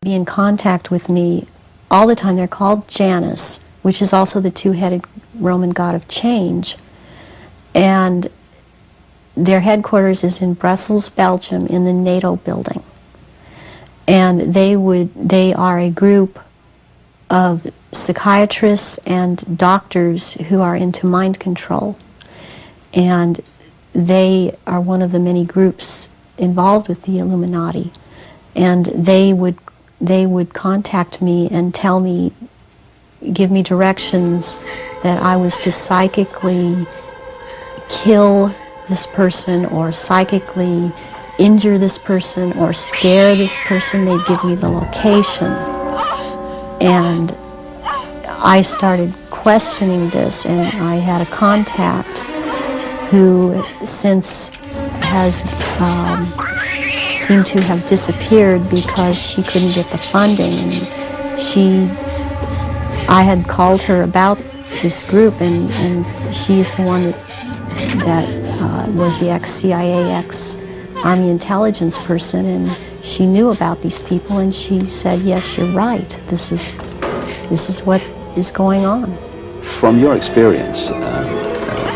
be in contact with me all the time. They're called Janus, which is also the two-headed Roman god of change. And their headquarters is in Brussels, Belgium, in the NATO building. And they are a group of psychiatrists and doctors who are into mind control. And they are one of the many groups involved with the Illuminati. And they would contact me and tell me, give me directions that I was to psychically kill this person or psychically injure this person or scare this person. They'd give me the location. And I started questioning this, and I had a contact who since has seemed to have disappeared because she couldn't get the funding. And I had called her about this group, and she's the one that was the ex-CIA, ex-Army intelligence person, and she knew about these people, and she said, yes, you're right, this is what is going on. From your experience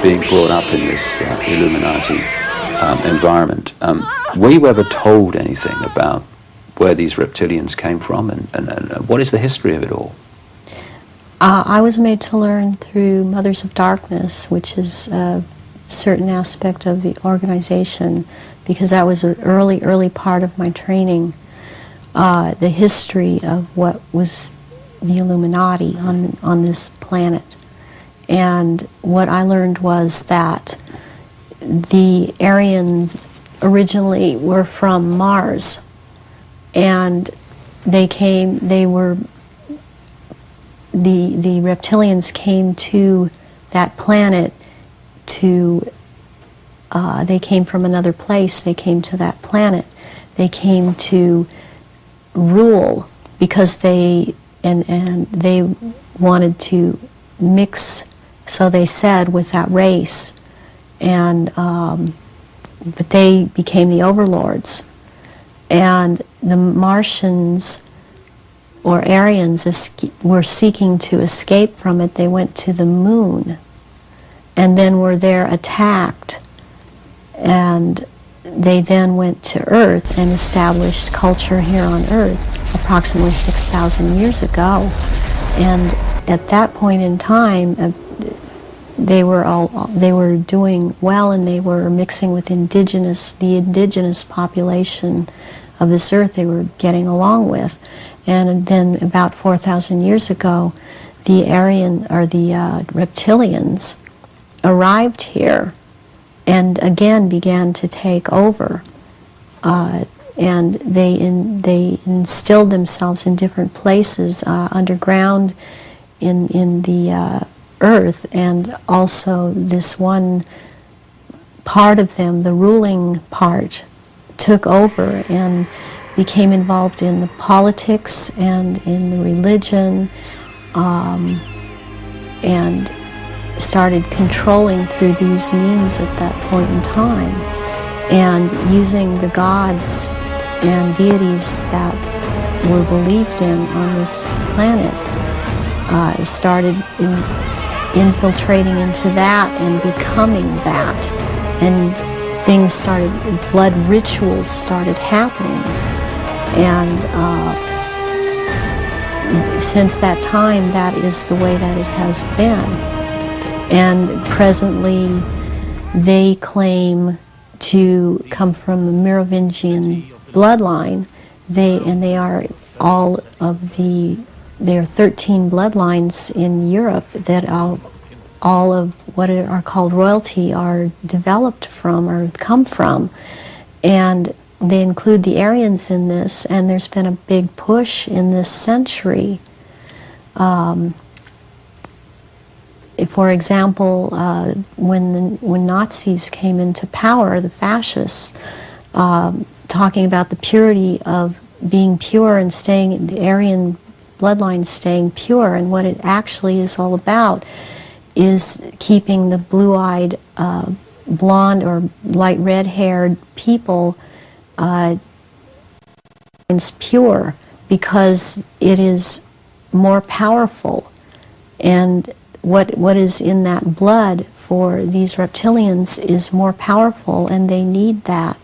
being brought up in this Illuminati environment, were you ever told anything about where these reptilians came from, and what is the history of it all? I was made to learn through Mothers of Darkness, which is a certain aspect of the organization, because that was an early part of my training, the history of what was the Illuminati on this planet. And what I learned was that the Aryans originally were from Mars, and the reptilians came to that planet they came from another place, they came to that planet, they came to rule, because they wanted to mix, so they said, with that race, and but they became the overlords. And the Martians, or Aryans, were seeking to escape from it. They went to the moon, and then were there attacked, and they then went to Earth and established culture here on Earth approximately 6,000 years ago. And at that point in time, they were doing well, and they were mixing with the indigenous population of this Earth. They were getting along with. And then about 4,000 years ago, the reptilians arrived here and again began to take over. And they instilled themselves in different places underground in the Earth, and also this one part of them, the ruling part, took over and became involved in the politics and in the religion, and started controlling through these means at that point in time, and using the gods and deities that were believed in on this planet, started infiltrating into that and becoming that, and things started, blood rituals started happening, and since that time, that is the way that it has been. And presently, they claim to come from the Merovingian bloodline. They are all of there are 13 bloodlines in Europe that all of what are called royalty are developed from or come from, and they include the Aryans in this. And there's been a big push in this century. For example, when Nazis came into power, the fascists, talking about the purity of being pure and staying, the Aryan bloodline staying pure, and what it actually is all about is keeping the blue-eyed, blonde or light red-haired people pure, because it is more powerful. And what is in that blood for these reptilians is more powerful, and they need that.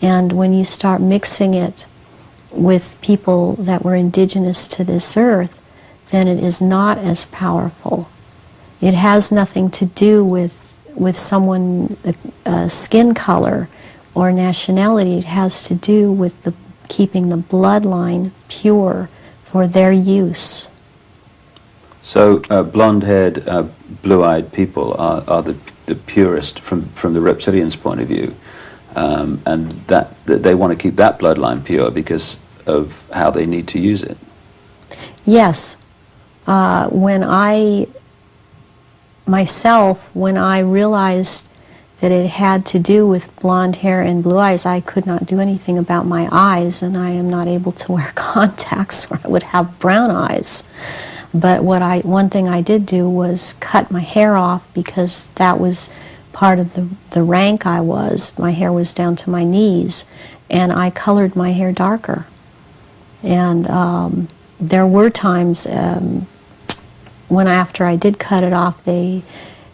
And when you start mixing it with people that were indigenous to this earth, then it is not as powerful. It has nothing to do with someone, skin color or nationality. It has to do with keeping the bloodline pure for their use. So blonde-haired, blue-eyed people are the purest from the reptilians' point of view, and that they want to keep that bloodline pure because of how they need to use it. Yes. When I realized that it had to do with blonde hair and blue eyes, I could not do anything about my eyes, and I am not able to wear contacts or I would have brown eyes. But one thing I did do was cut my hair off, because that was part of the rank I was. My hair was down to my knees, and I colored my hair darker. And there were times when after I did cut it off, they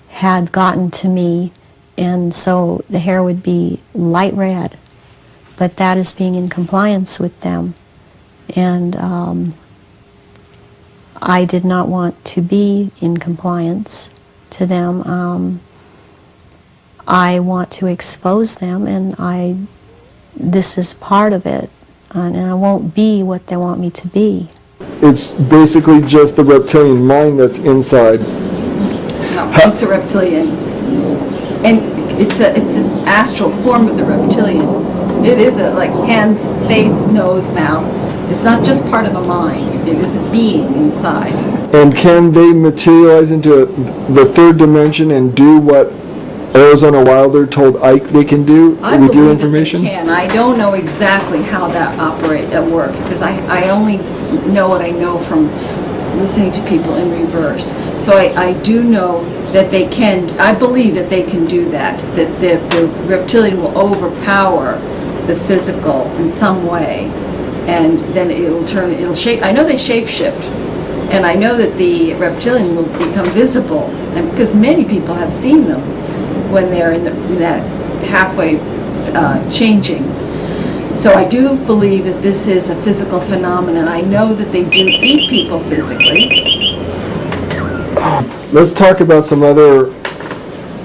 had gotten to me, and so the hair would be light red. But that is being in compliance with them. And I did not want to be in compliance to them. I want to expose them, and this is part of it, and I won't be what they want me to be. It's basically just the reptilian mind that's inside. No, it's a reptilian, and it's an astral form of the reptilian. It is like hands, face, nose, mouth. It's not just part of the mind. It is a being inside. And can they materialize into the third dimension and do what Arizona Wilder told Ike they can do with your information? I believe that they can. I don't know exactly how that works, because I only know what I know from listening to people in reverse. So I do know that they can. I believe that they can do that. That the reptilian will overpower the physical in some way, and then it'll shape. I know they shapeshift, and I know that the reptilian will become visible, and because many people have seen them when they're in that halfway changing. So I do believe that this is a physical phenomenon. I know that they do eat people physically. Let's talk about some other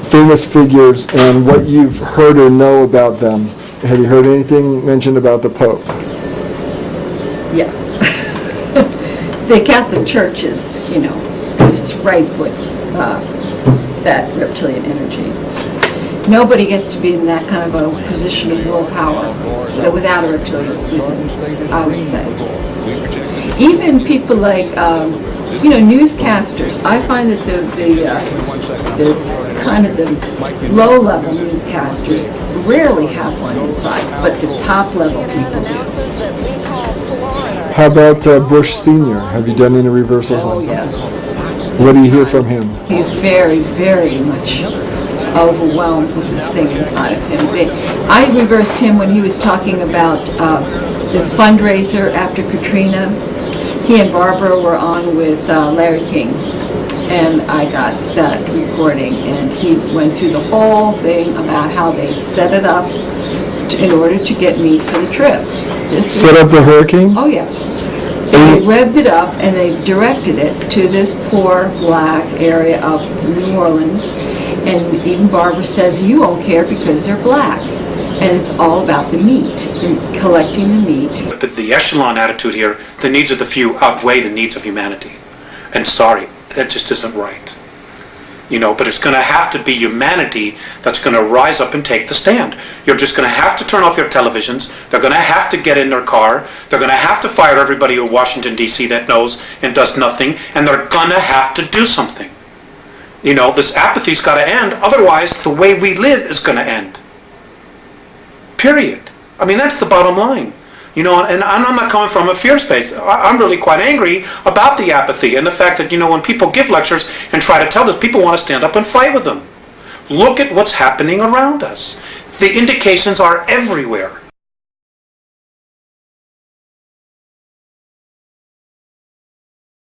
famous figures and what you've heard or know about them. Have you heard anything mentioned about the Pope? Yes. The Catholic Church is, it's ripe with that reptilian energy. Nobody gets to be in that kind of a position of willpower without a reptilian within, I would say. Even people like, newscasters. I find that the kind of the low-level newscasters rarely have one inside, but the top-level people do. How about Bush Sr.? Have you done any reversals on him? Yeah. What do you hear from him? He's very, very much overwhelmed with this thing inside of him. I reversed him when he was talking about the fundraiser after Katrina. He and Barbara were on with Larry King, and I got that recording, and he went through the whole thing about how they set it up in order to get meat for the trip. Set up the hurricane? Oh, yeah. And they revved it up, and they directed it to this poor black area of New Orleans. And even Barbara says, you won't care because they're black. And it's all about the meat, and collecting the meat. But the echelon attitude here, the needs of the few outweigh the needs of humanity. And sorry, that just isn't right. But it's going to have to be humanity that's going to rise up and take the stand. You're just going to have to turn off your televisions. They're going to have to get in their car. They're going to have to fire everybody in Washington, D.C. that knows and does nothing. And they're going to have to do something. This apathy's got to end. Otherwise, the way we live is going to end. Period. I mean, that's the bottom line. And I'm not coming from a fear space. I'm really quite angry about the apathy and the fact that, when people give lectures and try to tell this, people want to stand up and fight with them. Look at what's happening around us. The indications are everywhere.